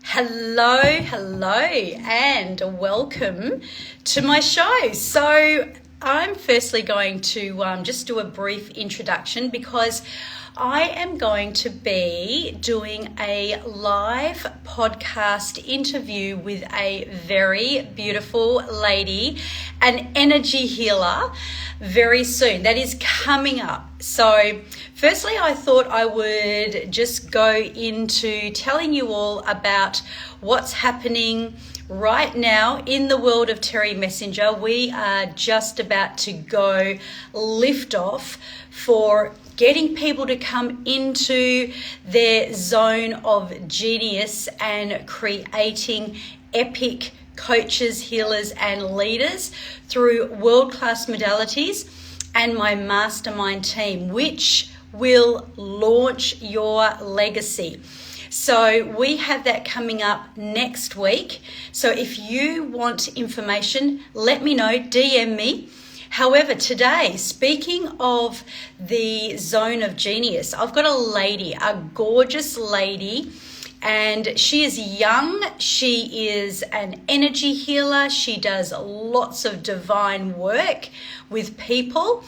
Hello, and welcome to my show. So, I'm firstly going to just do a brief introduction because I am going to be doing a live podcast interview with a very beautiful lady, an energy healer, very soon. That is coming up. So, firstly, I thought I would just go into telling you all about what's happening right now in the world of Terry Messenger. We are just about to go lift off for getting people to come into their zone of genius and creating epic coaches, healers, and leaders through world-class modalities and my mastermind team, which will launch your legacy. So we have that coming up next week. So if you want information, let me know, DM me. However, today, speaking of the zone of genius, I've got a lady, a gorgeous lady, and she is young. She is an energy healer. She does lots of divine work with people,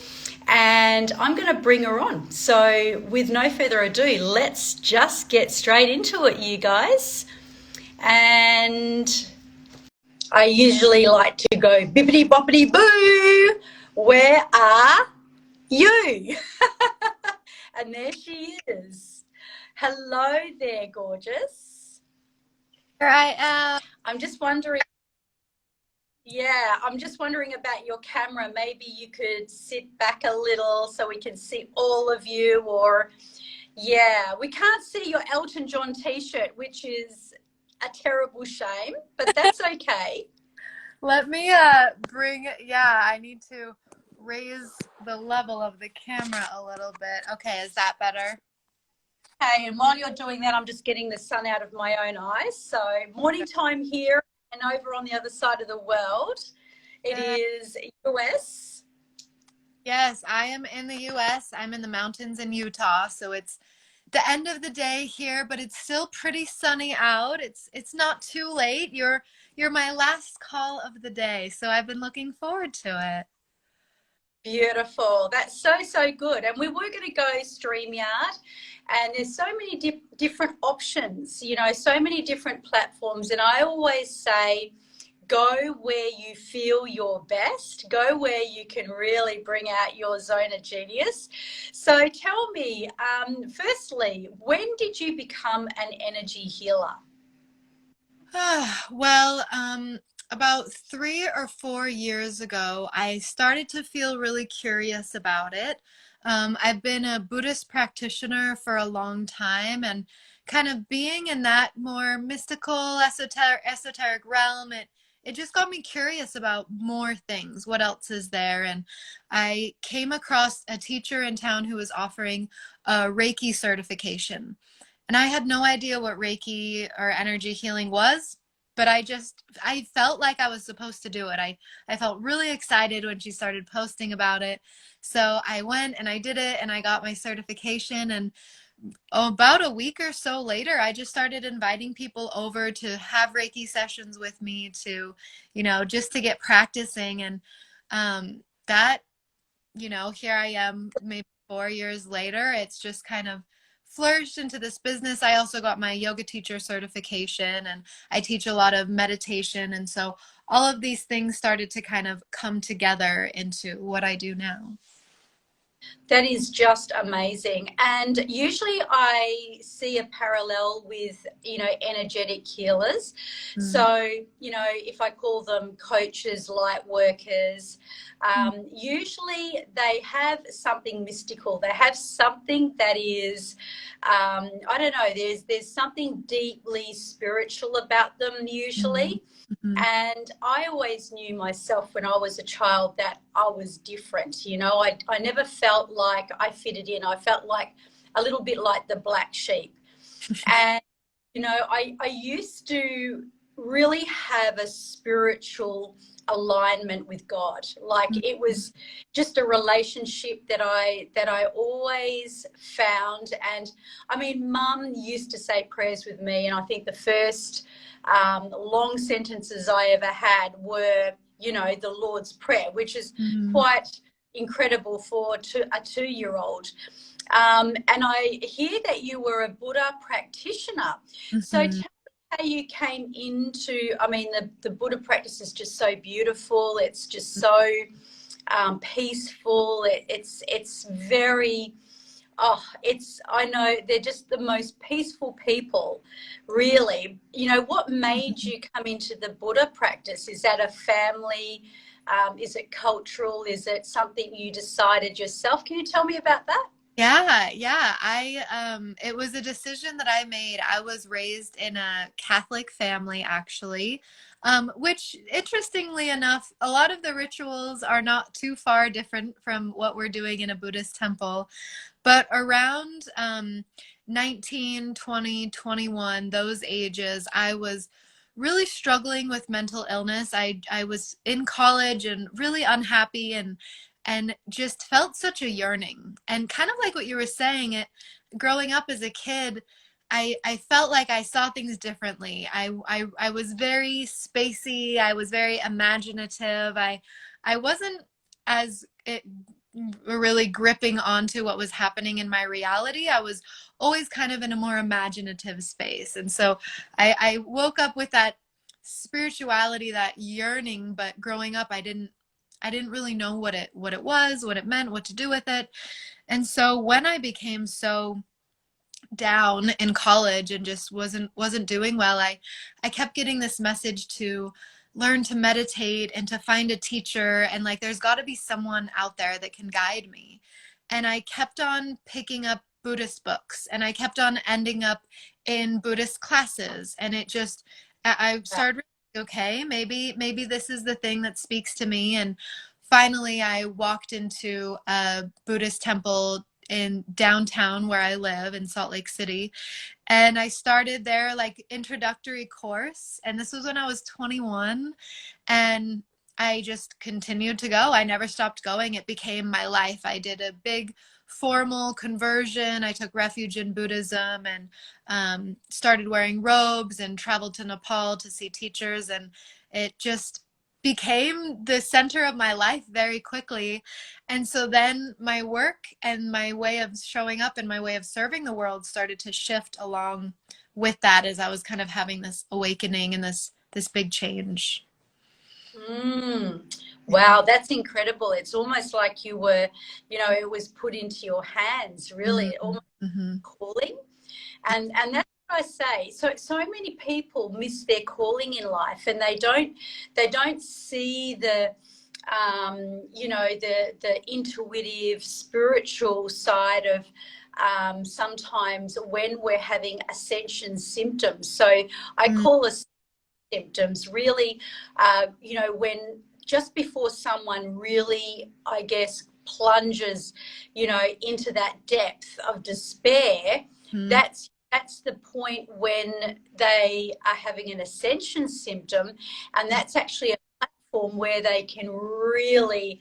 and I'm going to bring her on. So with no further ado, let's just get straight into it, you guys. And I usually like to go bippity boppity boo. Where are you? And there she is. Hello there, gorgeous. Here I am. I'm just wondering about your camera. Maybe you could sit back a little so we can see all of you, or we can't see your Elton John t-shirt, which is a terrible shame, but that's okay. Let me I need to raise the level of the camera a little bit. Okay, is that better? Okay, and while you're doing that, I'm just getting the sun out of my own eyes. So morning time here and over on the other side of the world. It is US. Yes, I am in the US. I'm in the mountains in Utah, so it's the end of the day here, but it's still pretty sunny out. It's not too late. You're my last call of the day, so I've been looking forward to it. Beautiful. That's so good. And we were going to go StreamYard, and there's so many different options, so many different platforms. And I always say, go where you feel your best, go where you can really bring out your zone of genius. So tell me, firstly, when did you become an energy healer? Well, about 3 or 4 years ago, I started to feel really curious about it. I've been a Buddhist practitioner for a long time, and kind of being in that more mystical, esoteric realm, it just got me curious about more things. What else is there? And I came across a teacher in town who was offering a Reiki certification. And I had no idea what Reiki or energy healing was, but I felt like I was supposed to do it. I felt really excited when she started posting about it. So I went and I did it and I got my certification, and about a week or so later, I just started inviting people over to have Reiki sessions with me to, just to get practicing. And that, here I am maybe 4 years later. It's just kind of flourished into this business. I also got my yoga teacher certification, and I teach a lot of meditation. And so all of these things started to kind of come together into what I do now. That is just amazing. And usually I see a parallel with, energetic healers. Mm. So, if I call them coaches, light workers, usually they have something mystical. They have something that is, I don't know, there's something deeply spiritual about them usually. Mm-hmm. And I always knew myself when I was a child that I was different. I never felt like I fitted in. I felt like a little bit like the black sheep. And, I used to really have a spiritual alignment with God. Like it was just a relationship that I always found. And I mean, Mum used to say prayers with me, and I think the first long sentences I ever had were, you know, the Lord's Prayer, which is Mm-hmm. quite incredible for a 2-year-old. And I hear that you were a Buddha practitioner. So Mm-hmm. tell me how you came into, I mean, the Buddha practice is just so beautiful. It's just so peaceful. It's very, oh, it's, I know they're just the most peaceful people, really. You know, what made you come into the Buddha practice? Is that a family? Is it cultural? Is it something you decided yourself? Can you tell me about that? Yeah, yeah. It was a decision that I made. I was raised in a Catholic family, actually, which, interestingly enough, a lot of the rituals are not too far different from what we're doing in a Buddhist temple. But around 19, 20, 21, those ages, I was really struggling with mental illness. I was in college and really unhappy, and just felt such a yearning. And kind of like what you were saying, it growing up as a kid, I felt like I saw things differently. I was very spacey. I was very imaginative. I wasn't as really gripping onto what was happening in my reality. I was always kind of in a more imaginative space. And so I woke up with that spirituality, that yearning, but growing up I didn't really know what it was, what it meant, what to do with it. And so when I became so down in college and just wasn't doing well, I kept getting this message to learn to meditate and to find a teacher, and like there's got to be someone out there that can guide me. And I kept on picking up Buddhist books, and I kept on ending up in Buddhist classes, and it just I started, okay, maybe this is the thing that speaks to me. And finally I walked into a Buddhist temple in downtown where I live in Salt Lake City. And I started their like introductory course. And this was when I was 21. And I just continued to go. I never stopped going. It became my life. I did a big formal conversion. I took refuge in Buddhism and started wearing robes and traveled to Nepal to see teachers. And it just became the center of my life very quickly. And so then my work and my way of showing up and my way of serving the world started to shift along with that, as I was kind of having this awakening and this big change. Mm. Wow, that's incredible. It's almost like you were, you know, it was put into your hands, really, almost Mm-hmm. calling. And that's what I say. So many people miss their calling in life, and they don't see the you know, the intuitive spiritual side of sometimes when we're having ascension symptoms. So I call us symptoms really, you know, when just before someone really, I guess, plunges, you know, into that depth of despair, Mm-hmm. that's the point when they are having an ascension symptom, and that's actually a platform where they can really,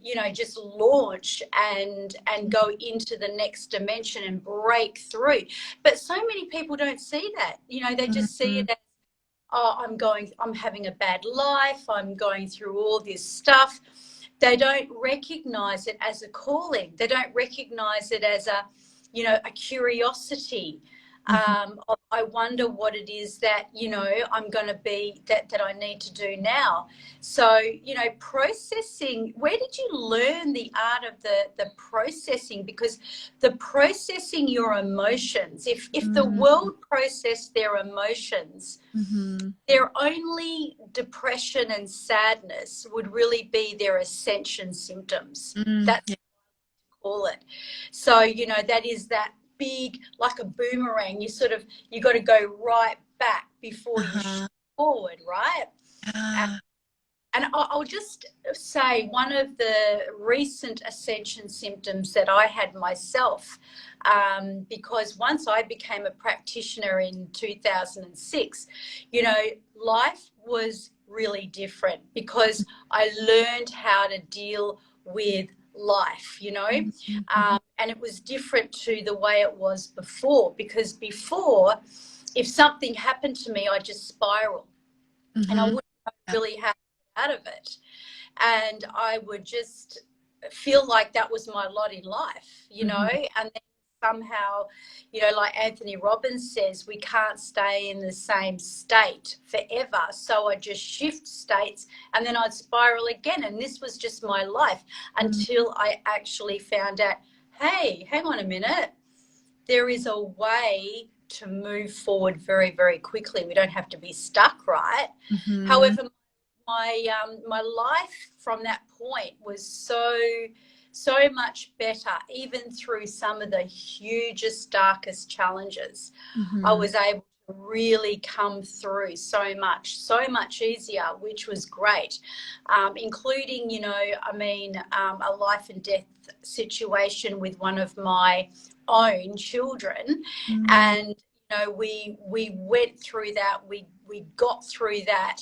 you know, just launch and go into the next dimension and break through. But so many people don't see that. You know, they just see Mm-hmm. it as, oh, I'm having a bad life, I'm going through all this stuff. They don't recognize it as a calling. They don't recognize it as a, you know, a curiosity. Mm-hmm. I wonder what it is that, you know, I'm going to be, that I need to do now. So, you know, processing, where did you learn the art of the processing? Because the processing your emotions, if the world processed their emotions, Mm-hmm. their only depression and sadness would really be their ascension symptoms. Mm-hmm. That's call it. So, you know, that is that big, like a boomerang. You got to go right back before you shoot Uh-huh. forward, right? And Yeah. And I'll just say one of the recent ascension symptoms that I had myself, because once I became a practitioner in 2006, you know, life was really different because I learned how to deal with life, you know, and it was different to the way it was before, because before, if something happened to me, I'd just spiral and I wouldn't really have to get out of it. And I would just feel like that was my lot in life, you know, and then somehow, you know, like Anthony Robbins says, we can't stay in the same state forever. So I just shift states and then I'd spiral again. And this was just my life until I actually found out, hey, hang on a minute, there is a way to move forward very, very quickly. We don't have to be stuck, right? However, my life from that point was so much better, even through some of the hugest, darkest challenges. I was able to really come through so much easier, which was great, including, you know, I mean, a life and death situation with one of my own children. And you know, we went through that, we got through that,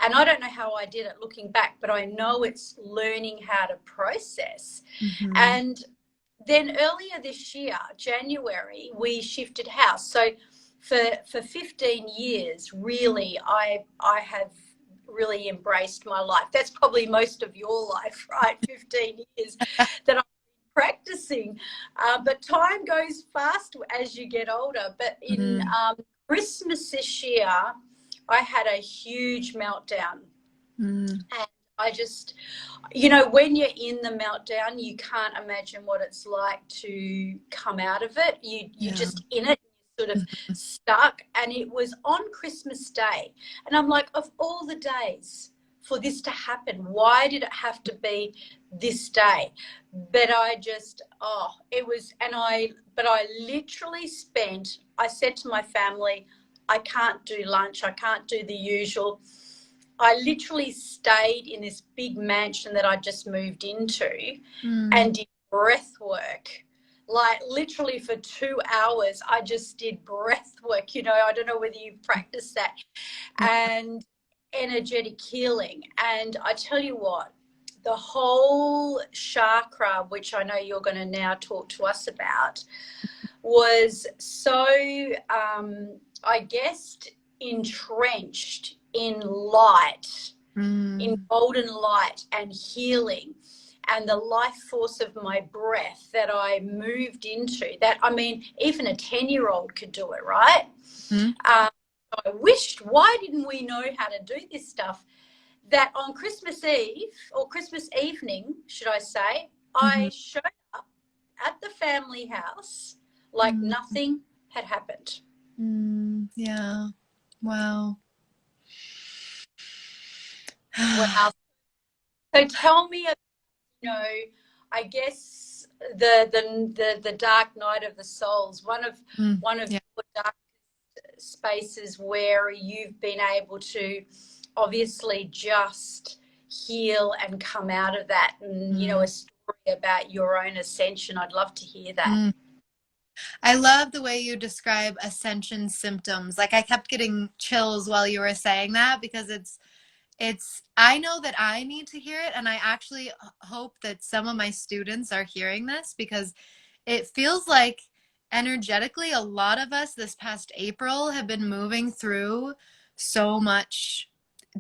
and I don't know how I did it looking back, but I know it's learning how to process. And then earlier this year, January, we shifted house. So for 15 years, really, I have really embraced my life. That's probably most of your life, right? 15 years that practicing, but time goes fast as you get older. But in Christmas this year, I had a huge meltdown, and I just, you know, when you're in the meltdown, you can't imagine what it's like to come out of it. You're just in it, sort of stuck. And it was on Christmas Day, and I'm like, of all the days for this to happen, why did it have to be this day? But I just, but I literally spent, I said to my family, I can't do lunch, I can't do the usual. I literally stayed in this big mansion that I just moved into and did breath work. Like literally for 2 hours, I just did breath work. You know, I don't know whether you've practiced that. And energetic healing. And I tell you what, the whole chakra, which I know you're going to now talk to us about, was so, I guess, entrenched in light, in golden light and healing, and the life force of my breath that I moved into. That, I mean, even a 10-year-old could do it, right? I wished, why didn't we know how to do this stuff? That on Christmas Eve, or Christmas evening, should I say, I showed up at the family house like nothing had happened. Yeah. Wow. Wow. So tell me, you know, I guess the dark night of the souls, one of your dark spaces where you've been able to obviously just heal and come out of that, and you know, a story about your own ascension. I'd love to hear that. I love the way you describe ascension symptoms. Like I kept getting chills while you were saying that, because I know that I need to hear it, and I actually hope that some of my students are hearing this, because it feels like energetically a lot of us this past April have been moving through so much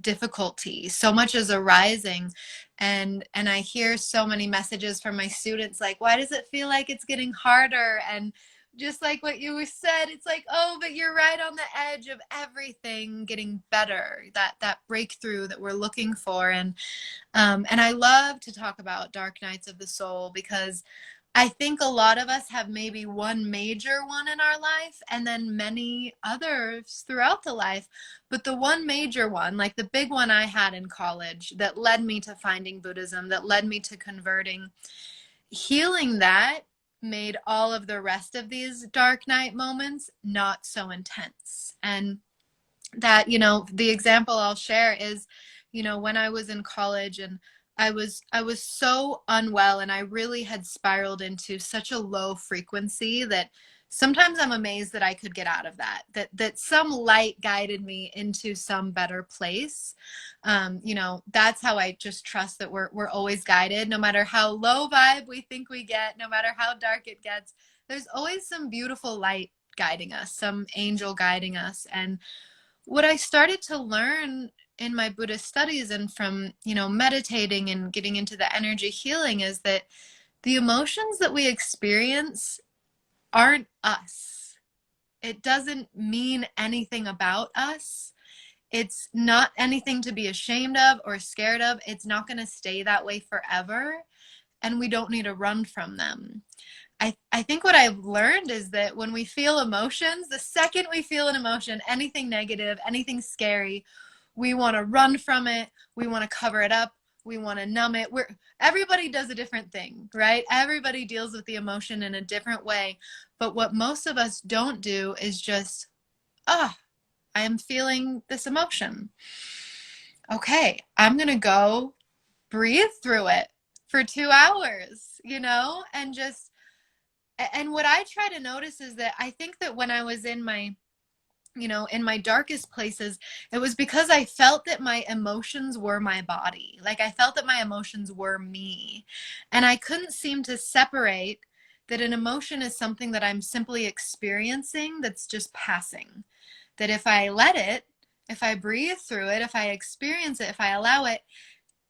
difficulty, so much is arising, and I hear so many messages from my students like, why does it feel like it's getting harder? And just like what you said, it's like, oh, but you're right on the edge of everything getting better, that breakthrough that we're looking for. And I love to talk about dark nights of the soul, because I think a lot of us have maybe one major one in our life and then many others throughout the life. But the one major one, like the big one I had in college that led me to finding Buddhism, that led me to converting, healing that made all of the rest of these dark night moments not so intense. And that, you know, the example I'll share is, when I was in college, and I was so unwell, and I really had spiraled into such a low frequency that sometimes I'm amazed that I could get out of that some light guided me into some better place. That's how I just trust that we're always guided, no matter how low vibe we think we get, no matter how dark it gets. There's always some beautiful light guiding us, some angel guiding us. And what I started to learn in my Buddhist studies and from, meditating and getting into the energy healing is that the emotions that we experience aren't us. It doesn't mean anything about us. It's not anything to be ashamed of or scared of. It's not going to stay that way forever, and we don't need to run from them. I think what I've learned is that when we feel emotions, the second we feel an emotion, anything negative, anything scary, we want to run from it. We want to cover it up. We want to numb it. Everybody does a different thing, right? Everybody deals with the emotion in a different way. But what most of us don't do is just, I am feeling this emotion. Okay, I'm going to go breathe through it for 2 hours, and what I try to notice is that I think that when I was in my darkest places, it was because I felt that my emotions were my body. Like I felt that my emotions were me. And I couldn't seem to separate that an emotion is something that I'm simply experiencing that's just passing. That if I let it, if I breathe through it, if I experience it, if I allow it,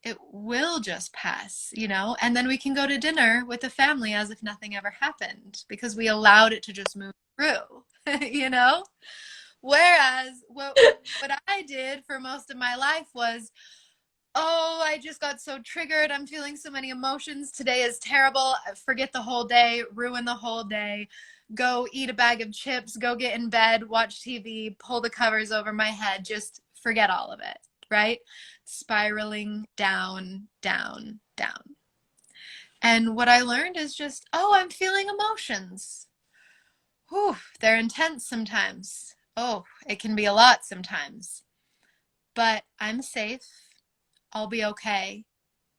it will just pass, and then we can go to dinner with the family as if nothing ever happened because we allowed it to just move through, Whereas what I did for most of my life was, I just got so triggered. I'm feeling so many emotions. Today is terrible. Forget the whole day, ruin the whole day. Go eat a bag of chips, go get in bed, watch TV, pull the covers over my head, just forget all of it, right? Spiraling down, down, down. And what I learned is just, I'm feeling emotions. Whew, they're intense sometimes. Oh, it can be a lot sometimes. But I'm safe. I'll be okay.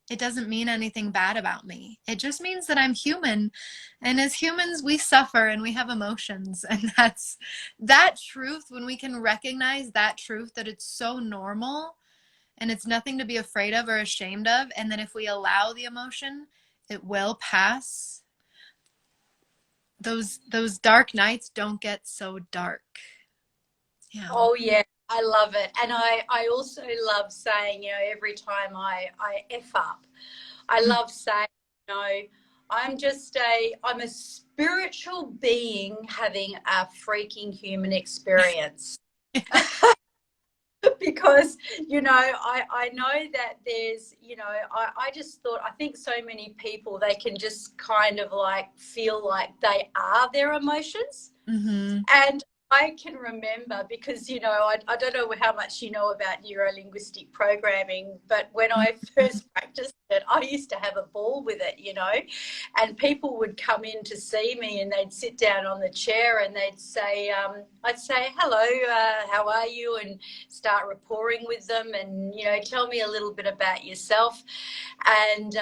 It doesn't mean anything bad about me. It just means that I'm human. And as humans, we suffer and we have emotions. And that's that truth, when we can recognize that truth, that it's so normal and it's nothing to be afraid of or ashamed of. And that if we allow the emotion, it will pass. Those dark nights don't get so dark. Yeah. Oh yeah, I love it. And I also love saying, every time I F up, I love saying, you know, I'm a spiritual being having a freaking human experience. Because, I know that there's, I just thought, I think so many people, they can just kind of like feel like they are their emotions. Mm-hmm. And I can remember because, I don't know how much you know about neuro-linguistic programming, but when I first practiced it, I used to have a ball with it, and people would come in to see me and they'd sit down on the chair and they'd say, I'd say, hello, how are you? And start rapporting with them and, tell me a little bit about yourself. And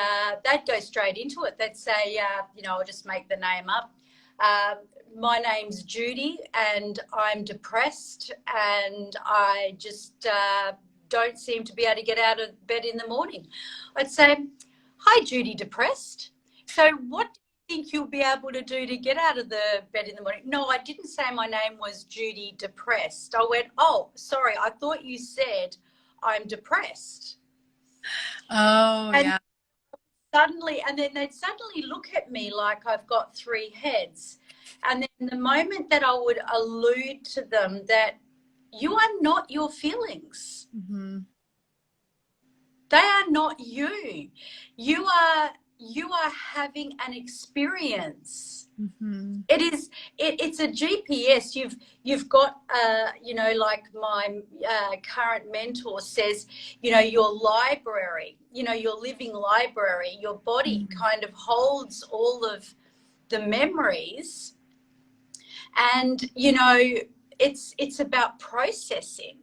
they'd go straight into it. They'd say, I'll just make the name up. My name's Judy and I'm depressed and I just don't seem to be able to get out of bed in the morning. I'd say, hi, Judy, depressed. So what do you think you'll be able to do to get out of the bed in the morning? No, I didn't say my name was Judy depressed. I went, oh, sorry, I thought you said I'm depressed. Oh, and yeah. And then they'd suddenly look at me like I've got three heads. And then the moment that I would allude to them that you are not your feelings. Mm-hmm. They are not you. You are having an experience. Mm-hmm. It's a GPS. You've got like my current mentor says, your library, your living library, your body Mm-hmm. kind of holds all of the memories, and it's about processing.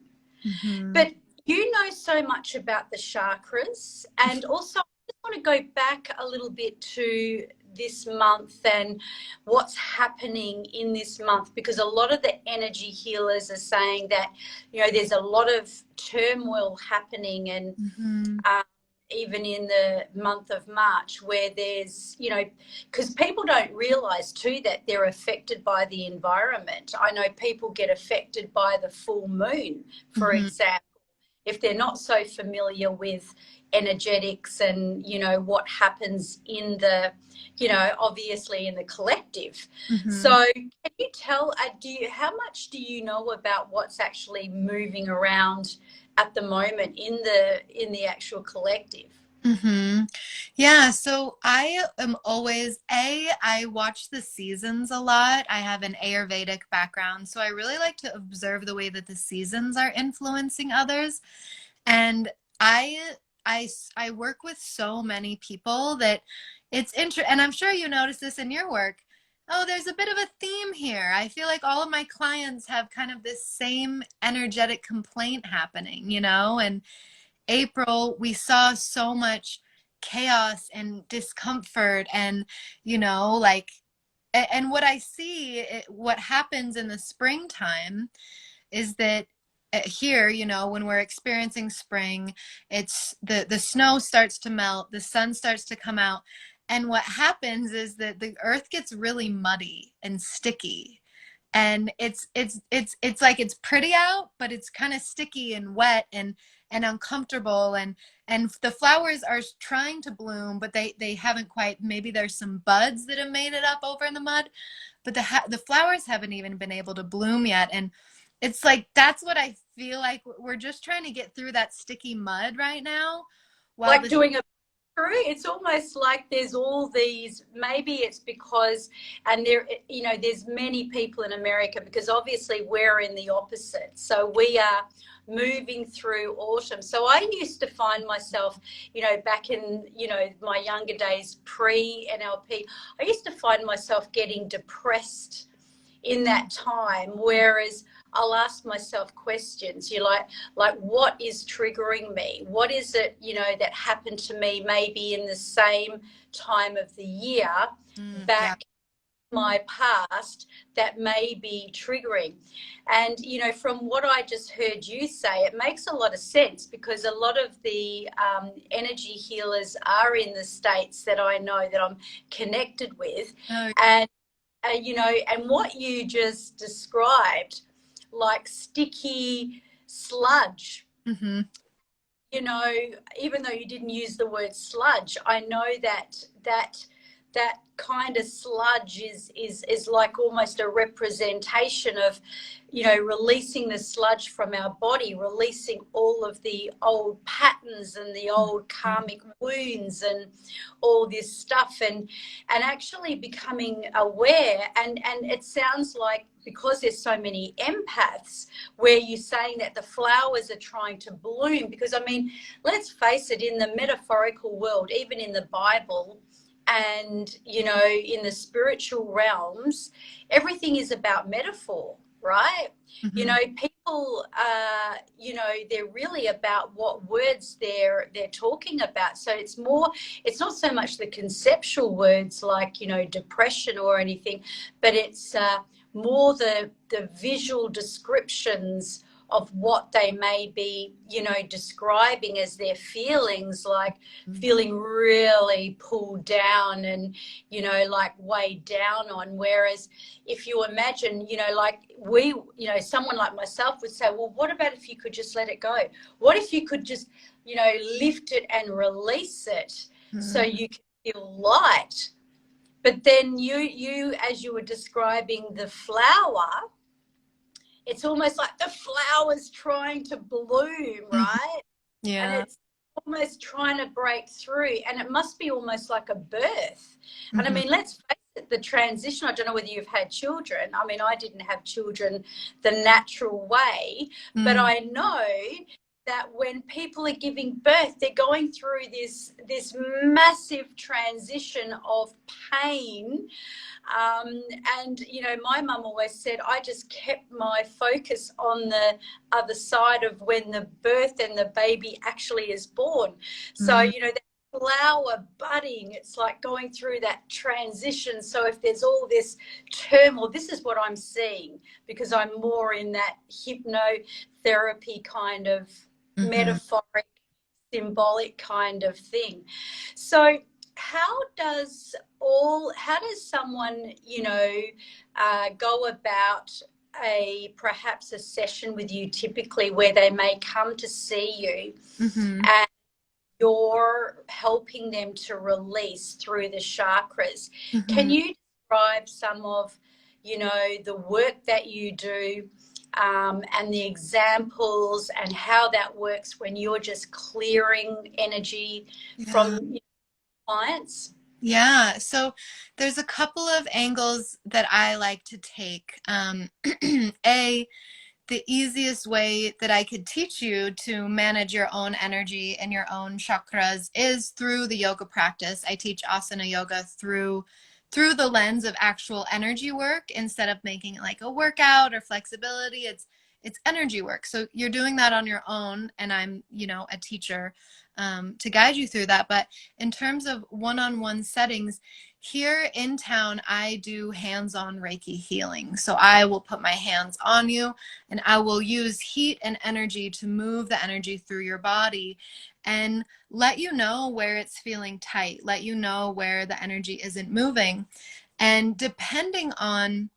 Mm-hmm. But You know so much about the chakras, and also I just want to go back a little bit to this month and what's happening in this month, because a lot of the energy healers are saying that, you know, there's a lot of turmoil happening, and Mm-hmm. even in the month of March, where there's, you know, because people don't realize too that they're affected by the environment. I know people get affected by the full moon, for Mm-hmm. example, if they're not so familiar with energetics and, you know, what happens in the, you know, obviously in the collective. Mm-hmm. So can you tell, how much do you know about what's actually moving around at the moment in the actual collective? Mm-hmm. Yeah, so I am always I watch the seasons a lot. I have an Ayurvedic background, so I really like to observe the way that the seasons are influencing others. And I I work with so many people that and I'm sure you notice this in your work. Oh, there's a bit of a theme here. I feel like all of my clients have kind of this same energetic complaint happening, you know? And April, we saw so much chaos and discomfort and, you know, like, and what I see, what happens in the springtime is that here, you know, when we're experiencing spring, it's the snow starts to melt, the sun starts to come out. And what happens is that the earth gets really muddy and sticky, and it's like it's pretty out, but it's kind of sticky and wet and uncomfortable, and the flowers are trying to bloom, but they haven't quite. Maybe there's some buds that have made it up over in the mud, but the flowers haven't even been able to bloom yet. And it's like that's what I feel like. We're just trying to get through that sticky mud right now, while Like the doing a it's almost like there's all these, maybe it's because, and there, you know, there's many people in America, because obviously we're in the opposite, so we are moving through autumn. So I used to find myself, you know, back in, you know, my younger days pre NLP, I used to find myself getting depressed in that time, whereas I'll ask myself questions. You like what is triggering me? What is it, you know, that happened to me maybe in the same time of the year yeah. back in my past that may be triggering? And, you know, from what I just heard you say, it makes a lot of sense, because a lot of the energy healers are in the states that I know that I'm connected with. Oh, And you know, and what you just described, like sticky sludge, mm-hmm. you know, even though you didn't use the word sludge, I know that kind of sludge is like almost a representation of, you know, releasing the sludge from our body, releasing all of the old patterns and the old karmic wounds and all this stuff, and actually becoming aware. And it sounds like, because there's so many empaths, where you're saying that the flowers are trying to bloom, because I mean, let's face it, in the metaphorical world, even in the Bible, and, you know, in the spiritual realms, everything is about metaphor, right? You Mm-hmm. know, people, you know, they're really about what words they're talking about. So it's more, it's not so much the conceptual words like, you know, depression or anything, but it's more the visual descriptions of what they may be, you know, describing as their feelings, like feeling really pulled down and, you know, like weighed down on. Whereas if you imagine, you know, like we, you know, someone like myself would say, well, what about if you could just let it go? What if you could just, you know, lift it and release it so Mm-hmm. you can feel light? But then you, as you were describing the flower, it's almost like the flower's trying to bloom, Mm-hmm. right? And Yeah. it's almost trying to break through, and it must be almost like a birth. And I Mm-hmm. mean, let's face it, the transition, I don't know whether you've had children. I mean, I didn't have children the natural way, but Mm-hmm. I know that when people are giving birth, they're going through this massive transition of pain. And, you know, my mum always said, I just kept my focus on the other side of when the birth and the baby actually is born. So, Mm, you know, that flower budding, it's like going through that transition. So if there's all this turmoil, this is what I'm seeing, because I'm more in that hypnotherapy kind of mhm. metaphoric, symbolic kind of thing. So how does someone, you know, go about perhaps a session with you, typically where they may come to see you Mhm. and you're helping them to release through the chakras? Can Mhm. you describe some of, you know, the work that you do, and the examples and how that works when you're just clearing energy Yeah. from your clients? Yeah. So there's a couple of angles that I like to take. A The easiest way that I could teach you to manage your own energy and your own chakras is through the yoga practice. I teach asana yoga through the lens of actual energy work instead of making it like a workout or flexibility. It's energy work. So you're doing that on your own, and I'm, you know, a teacher to guide you through that. But in terms of one-on-one settings, here in town, I do hands-on Reiki healing. So I will put my hands on you and I will use heat and energy to move the energy through your body and let you know where it's feeling tight, let you know where the energy isn't moving. And depending on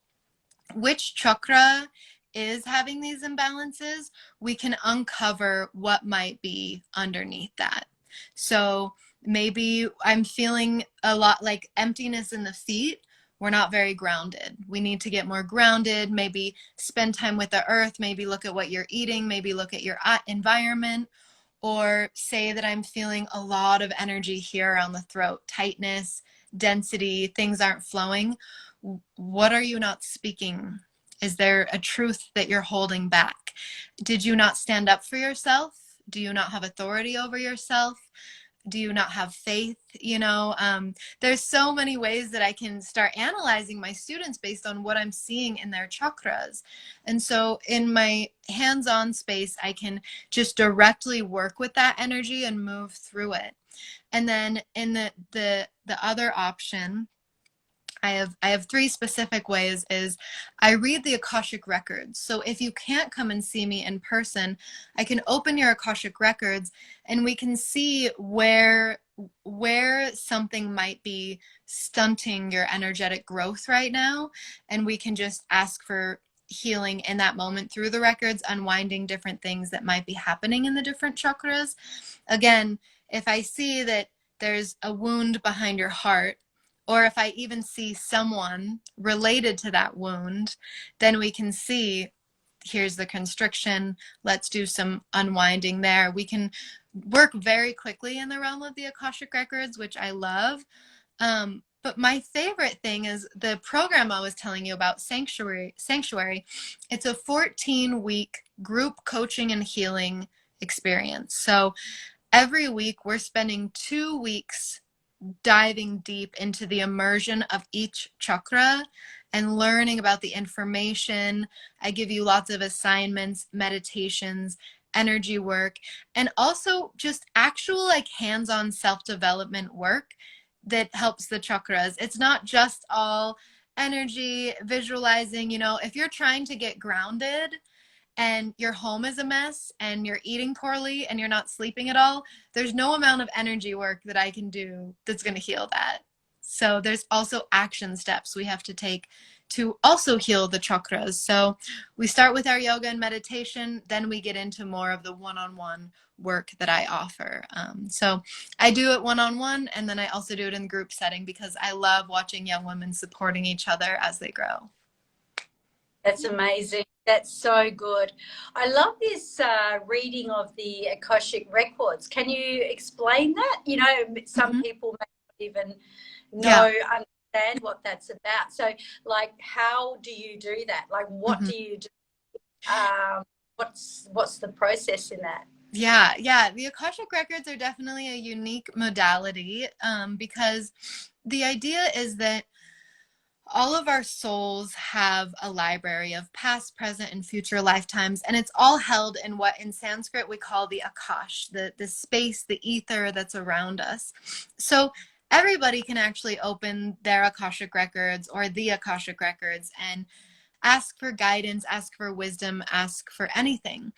which chakra is having these imbalances, we can uncover what might be underneath that. So maybe I'm feeling a lot like emptiness in the feet. We're not very grounded. We need to get more grounded, maybe spend time with the earth, maybe look at what you're eating, maybe look at your environment, or say that I'm feeling a lot of energy here around the throat, tightness, density, things aren't flowing. What are you not speaking? Is there a truth that you're holding back? Did you not stand up for yourself? Do you not have authority over yourself? Do you not have faith? You know, there's so many ways that I can start analyzing my students based on what I'm seeing in their chakras. And so in my hands-on space, I can just directly work with that energy and move through it. And then in the other option, I have three specific ways is I read the Akashic Records. So if you can't come and see me in person, I can open your Akashic Records and we can see where something might be stunting your energetic growth right now, and we can just ask for healing in that moment through the records, unwinding different things that might be happening in the different chakras. Again, if I see that there's a wound behind your heart, or if I even see someone related to that wound, then we can see here's the constriction. Let's do some unwinding there. We can work very quickly in the realm of the Akashic Records, which I love. But my favorite thing is the program I was telling you about, Sanctuary. It's a 14-week group coaching and healing experience. So every week we're spending 2 weeks diving deep into the immersion of each chakra and learning about the information. I give you lots of assignments, meditations, energy work, and also just actual like hands-on self-development work that helps the chakras. It's not just all energy visualizing. You know, if you're trying to get grounded and your home is a mess and you're eating poorly and you're not sleeping at all, there's no amount of energy work that I can do that's going to heal that. So there's also action steps we have to take to also heal the chakras. So we start with our yoga and meditation, then we get into more of the one-on-one work that I offer. So I do it one-on-one, and then I also do it in group setting because I love watching young women supporting each other as they grow. That's amazing. That's so good. I love this reading of the Akashic Records. Can you explain that? You know, some Mhm. people may not even Yeah. understand what that's about. So, like, how do you do that? Like, what Mhm. do you do? Um, what's the process in that? Yeah. The Akashic Records are definitely a unique modality, because the idea is that all of our souls have a library of past, present, and future lifetimes, and it's all held in what in Sanskrit we call the Akash, the space, the ether that's around us. So everybody can actually open their Akashic Records or the Akashic Records and ask for guidance, ask for wisdom, ask for anything.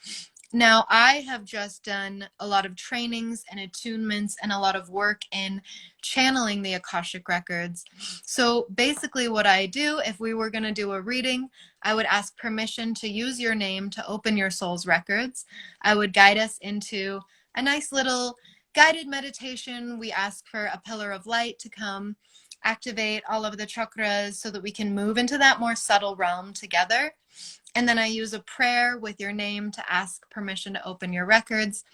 Now, I have just done a lot of trainings and attunements and a lot of work in channeling the Akashic Records. So basically, what I do, if we were going to do a reading, I would ask permission to use your name to open your soul's records. I would guide us into a nice little guided meditation. We ask for a pillar of light to come activate all of the chakras so that we can move into that more subtle realm together. And then I use a prayer with your name to ask permission to open your records.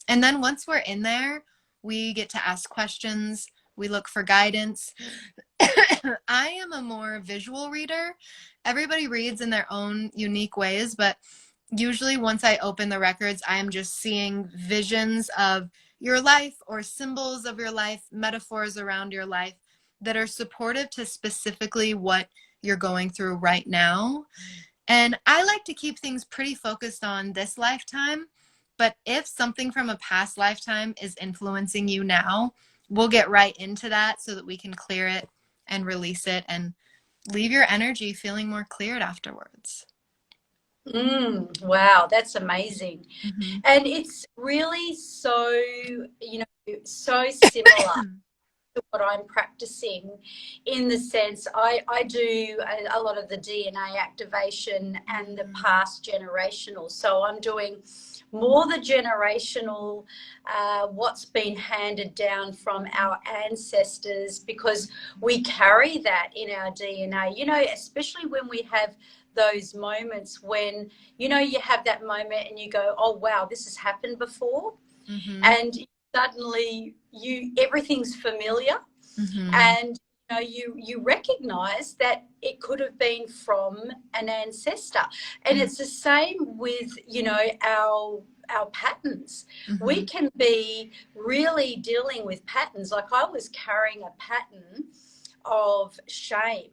And then once we're in there, we get to ask questions. We look for guidance. I am a more visual reader. Everybody reads in their own unique ways, but usually once I open the records, I am just seeing visions of your life or symbols of your life, metaphors around your life that are supportive to specifically what you're going through right now. And I like to keep things pretty focused on this lifetime. But if something from a past lifetime is influencing you now, we'll get right into that so that we can clear it and release it and leave your energy feeling more cleared afterwards. Wow, that's amazing. Mm-hmm. And it's really so, so similar to what I'm practicing, in the sense I do a lot of the DNA activation and the past generational. So I'm doing more the generational, what's been handed down from our ancestors, because we carry that in our DNA, especially when we have those moments when, you have that moment and you go, oh, wow, this has happened before. Mm-hmm. And suddenly everything's familiar. Mm-hmm. And you recognize that it could have been from an ancestor. And it's the same with our patterns. Mm-hmm. We can be really dealing with patterns. Like, I was carrying a pattern of shame,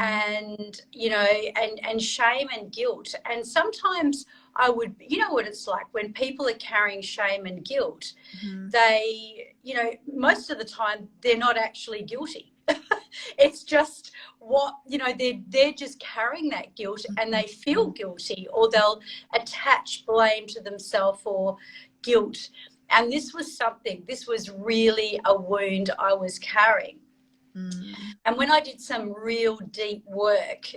and and shame and guilt. And sometimes I would, what it's like when people are carrying shame and guilt, they, most of the time they're not actually guilty. It's just what, they're just carrying that guilt, and they feel guilty, or they'll attach blame to themselves or guilt. And this was really a wound I was carrying. And when I did some real deep work,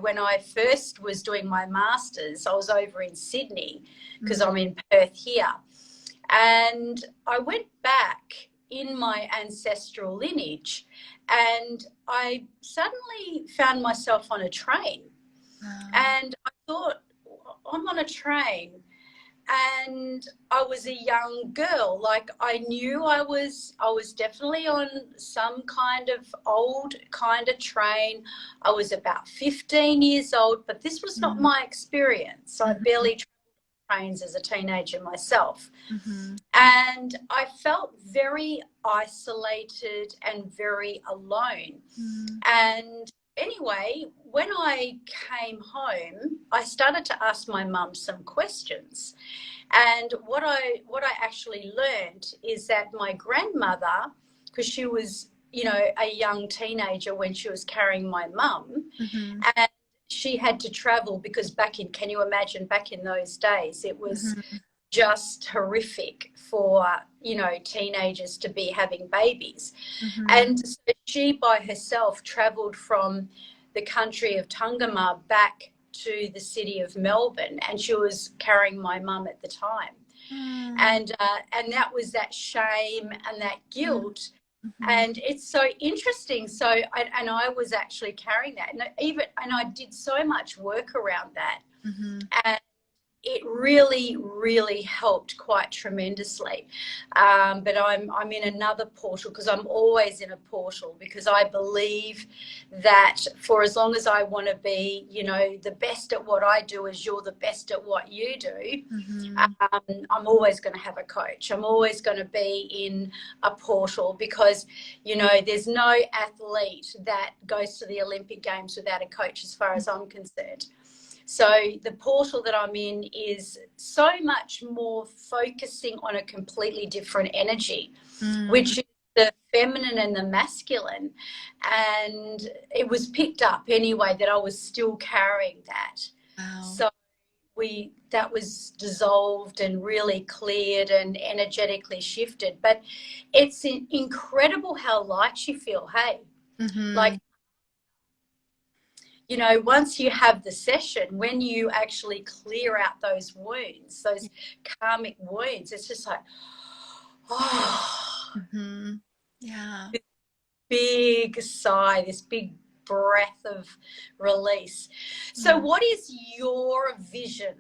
when I first was doing my master's, I was over in Sydney because I'm in Perth here. And I went back in my ancestral lineage, and I suddenly found myself on a train. And I thought, I'm on a train. And I was a young girl. Like, I knew I was definitely on some kind of old kind of train. I was about 15 years old, but this was not my experience. I barely traveled trains as a teenager myself. And I felt very isolated and very alone. And anyway, when I came home, I started to ask my mum some questions. And what I actually learned is that my grandmother, because she was, a young teenager when she was carrying my mum, and she had to travel because can you imagine, back in those days, it was just horrific for, teenagers to be having babies. And so she by herself traveled from the country of Tungama back to the city of Melbourne, and she was carrying my mum at the time. And that was that shame and that guilt. And it's so interesting. So I was actually carrying that, and I did so much work around that. And it really, really helped quite tremendously. But I'm in another portal, because I'm always in a portal, because I believe that for as long as I want to be, you know, the best at what I do as you're the best at what you do, Mm-hmm. I'm always going to have a coach. I'm always going to be in a portal, because, you know, there's no athlete that goes to the Olympic Games without a coach, as far as I'm concerned. So the portal that I'm in is so much more focusing on a completely different energy, Mm. which is the feminine and the masculine. And it was picked up anyway that I was still carrying that. Wow. So that was dissolved and really cleared and energetically shifted. But it's incredible how light you feel, hey? Mm-hmm. Like, you know, once you have the session, when you actually clear out those wounds, those karmic wounds, it's just like, oh, Mm-hmm. Yeah. this big sigh, this big breath of release. So, Mm. what is your vision?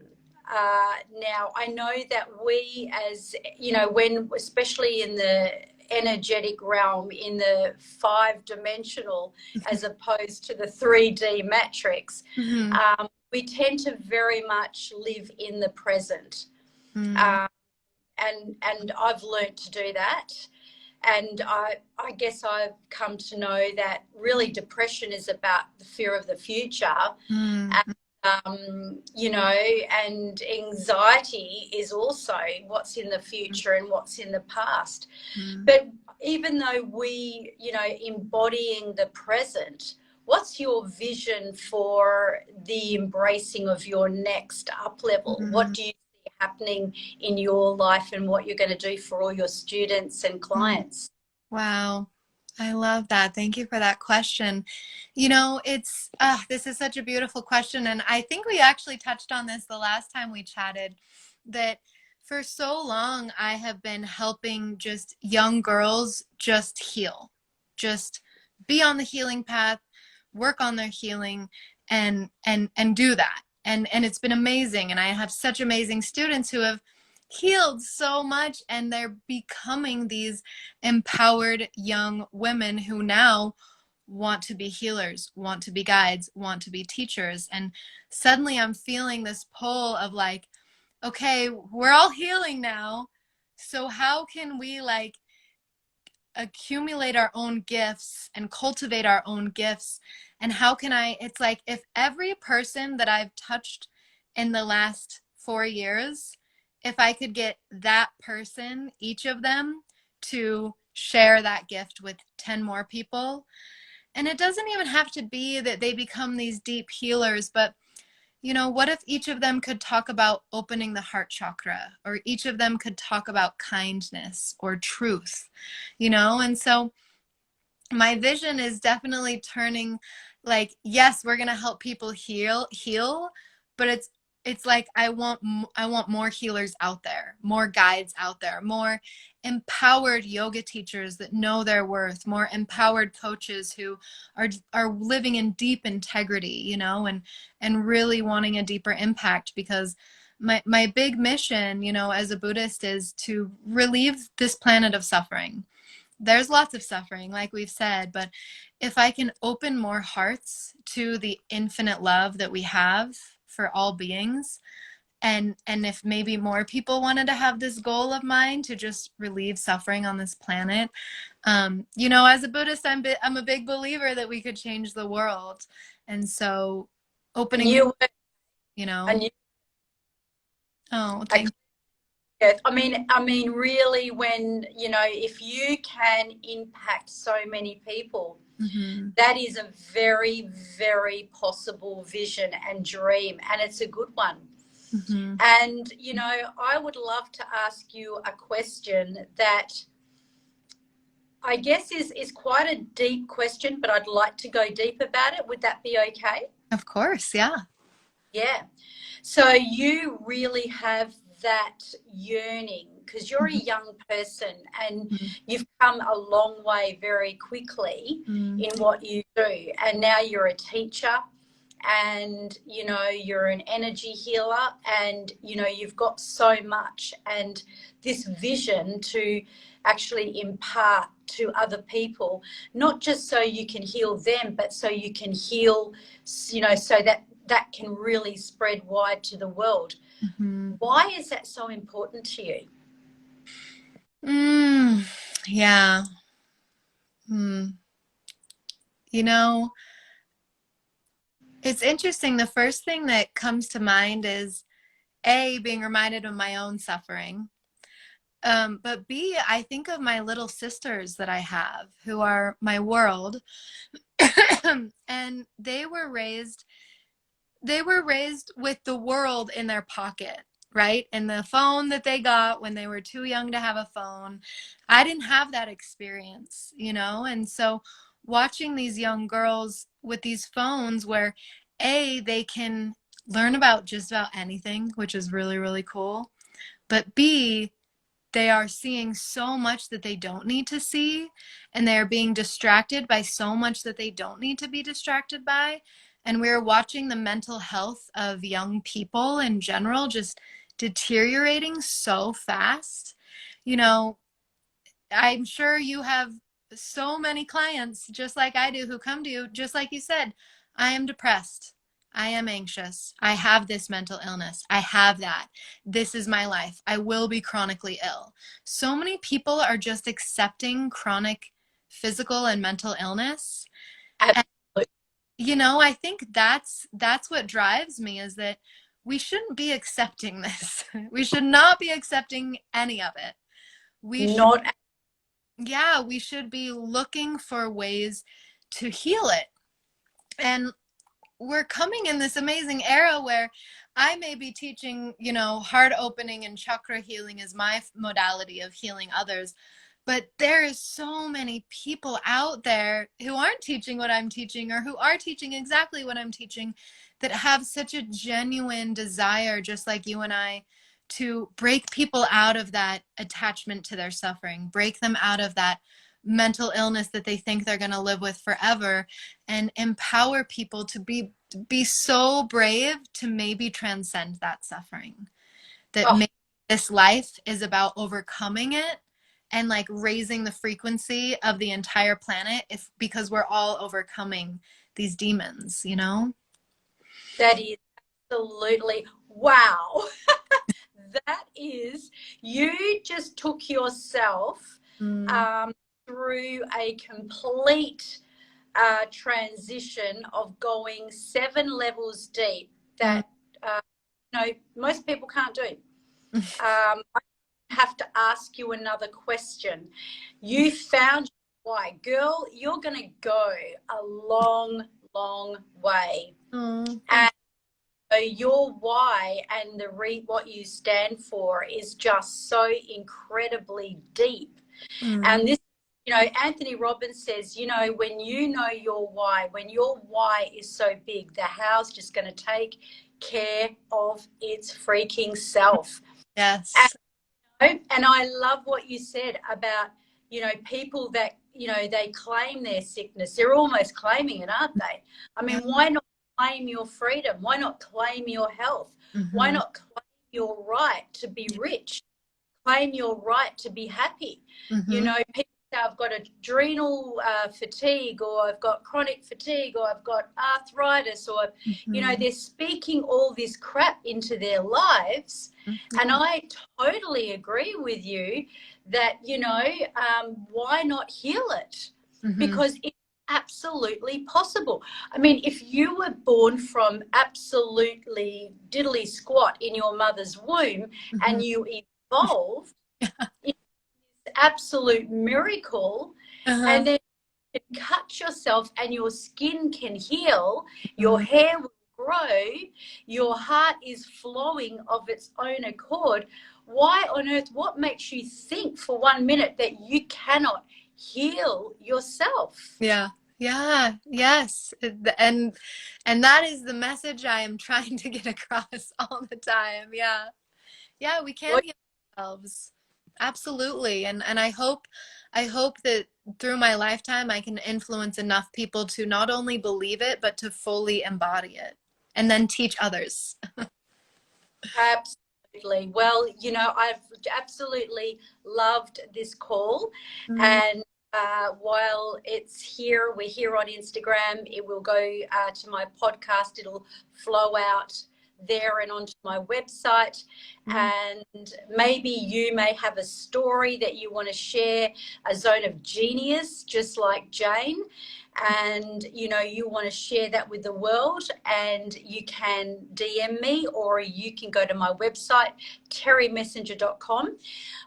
Now, I know that we, as you know, when especially in the energetic realm, in the 5-dimensional, as opposed to the 3D matrix, Mm-hmm. we tend to very much live in the present. Mm. Um, and I've learned to do that. And I guess I've come to know that really depression is about the fear of the future. Mm. And, you know, and anxiety is also what's in the future and what's in the past. Mm. But even though we, you know, embodying the present, what's your vision for the embracing of your next up level? What Mm. do you see happening in your life, and what you're going to do for all your students and Mm. clients? Wow. I love that. Thank you for that question. You know, this is such a beautiful question. And I think we actually touched on this the last time we chatted, that for so long I have been helping just young girls just heal, just be on the healing path, work on their healing, and do that. And it's been amazing. And I have such amazing students who have healed so much, and they're becoming these empowered young women who now want to be healers, want to be guides, want to be teachers. And suddenly I'm feeling this pull of like, okay, we're all healing now. So how can we like accumulate our own gifts and cultivate our own gifts? And how can it's like, if every person that I've touched in the last 4 years, if I could get that person, each of them, to share that gift with 10 more people. And it doesn't even have to be that they become these deep healers, but you know, what if each of them could talk about opening the heart chakra, or each of them could talk about kindness or truth, you know? And so my vision is definitely turning, like, yes, we're going to help people heal, but it's like I want more healers out there, more guides out there, more empowered yoga teachers that know their worth, more empowered coaches who are living in deep integrity, you know, and really wanting a deeper impact. Because my big mission, you know, as a Buddhist, is to relieve this planet of suffering. There's lots of suffering, like we've said, but if I can open more hearts to the infinite love that we have for all beings, and if maybe more people wanted to have this goal of mine to just relieve suffering on this planet, you know, as a Buddhist, I'm a big believer that we could change the world. And so And opening, you, you know, and you, oh, thank yeah, I mean, really, when, you know, if you can impact so many people, you. Mm-hmm. that is a very, very possible vision and dream, and it's a good one. Mm-hmm. And, you know, I would love to ask you a question that I guess is quite a deep question, but I'd like to go deep about it. Would that be okay? Of course, yeah. Yeah. So you really have that yearning, because you're a young person and Mm-hmm. you've come a long way very quickly Mm-hmm. in what you do. And now you're a teacher, and you're an energy healer, and you've got so much and this vision to actually impart to other people, not just so you can heal them, but so you can heal, so that can really spread wide to the world. Mm-hmm. Why is that so important to you? Yeah. You know, it's interesting. The first thing that comes to mind is A, being reminded of my own suffering. But B, I think of my little sisters that I have who are my world. And they were raised with the world in their pocket, right? And the phone that they got when they were too young to have a phone. I didn't have that experience, And so watching these young girls with these phones where A, they can learn about just about anything, which is really, really cool. But B, they are seeing so much that they don't need to see, and they are being distracted by so much that they don't need to be distracted by. And we're watching the mental health of young people in general just deteriorating so fast. You know, I'm sure you have so many clients, just like I do, who come to you, just like you said, I am depressed. I am anxious. I have this mental illness. I have that. This is my life. I will be chronically ill. So many people are just accepting chronic physical and mental illness. And, Absolutely. I think that's what drives me, is that we shouldn't be accepting this. We should not be accepting any of it. We should Not. Yeah, we should be looking for ways to heal it. And we're coming in this amazing era where I may be teaching, heart opening and chakra healing as my modality of healing others. But there is so many people out there who aren't teaching what I'm teaching, or who are teaching exactly what I'm teaching, that have such a genuine desire, just like you and I, to break people out of that attachment to their suffering, break them out of that mental illness that they think they're going to live with forever, and empower people to be so brave to maybe transcend that suffering. That Oh, maybe this life is about overcoming it and like raising the frequency of the entire planet, because we're all overcoming these demons. that is absolutely wow. That is, you just took yourself Mm, um, through a complete transition of going 7 levels deep mm, that most people can't do. I have to ask you another question. You found your why, girl. You're going to go a long, long way, oh, and thank so your why and what you stand for is just so incredibly deep. you. Mm, And this, Anthony Robbins says, when you know your why, when your why is so big, the how's just going to take care of its freaking self. yes. And I love what you said about, people that, they claim their sickness. They're almost claiming it, aren't they? I Yeah. mean, why not claim your freedom? Why not claim your health? Why Mm-hmm. not claim your right to be rich? Claim your right to be happy. Mm-hmm. People say, I've got adrenal fatigue, or I've got chronic fatigue, or I've got arthritis, or, Mm-hmm. they're speaking all this crap into their lives. And Mm-hmm. I totally agree with you that, why not heal it? Mm-hmm. Because it's absolutely possible. I mean, if you were born from absolutely diddly squat in your mother's womb Mm-hmm. and you evolved, it's an absolute miracle. Uh-huh. And then you can cut yourself and your skin can heal, your Mm-hmm. hair will grow, your heart is flowing of its own accord. Why on earth, what makes you think for 1 minute that you cannot heal yourself? Yeah. Yeah. Yes. And that is the message I am trying to get across all the time. Yeah. Yeah, we Well, can heal ourselves. Absolutely. And I hope that through my lifetime I can influence enough people to not only believe it, but to fully embody it and then teach others. Absolutely. Well, I've absolutely loved this call. Mm, And while we're here on Instagram, it will go to my podcast. It'll flow out there and onto my website. mm, And maybe you may have a story that you want to share, a zone of genius, just like Jane, and you want to share that with the world, and you can DM me, or you can go to my website, terrymessenger.com.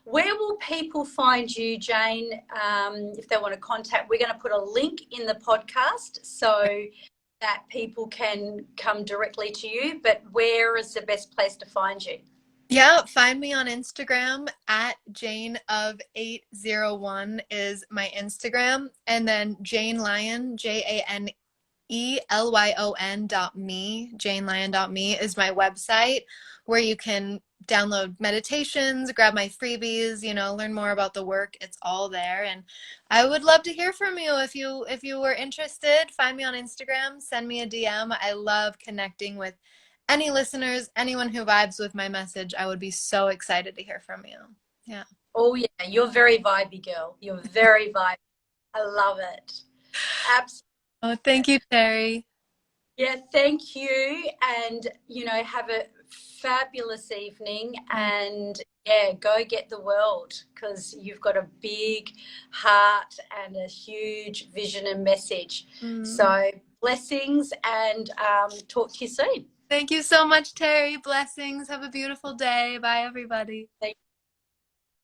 Where will people find you, Jane, if they want to contact? We're going to put a link in the podcast so that people can come directly to you, but where is the best place to find you? Yeah, find me on Instagram at Jane of 801 is my Instagram. And then Jane Lyon, JaneLyon.me, JaneLyon.me is my website where you can download meditations, grab my freebies, learn more about the work. It's all there. And I would love to hear from you if you were interested. Find me on Instagram, send me a DM. I love connecting with any listeners, anyone who vibes with my message. I would be so excited to hear from you. Yeah. Oh, yeah, you're very vibey, girl. You're very vibey. I love it. Absolutely. Oh, thank you, Terry. Yeah, thank you. And, have a fabulous evening. And yeah, go get the world, because you've got a big heart and a huge vision and message. Mm. So, blessings, and talk to you soon. Thank you so much, Terry. Blessings. Have a beautiful day. Bye, everybody. Thank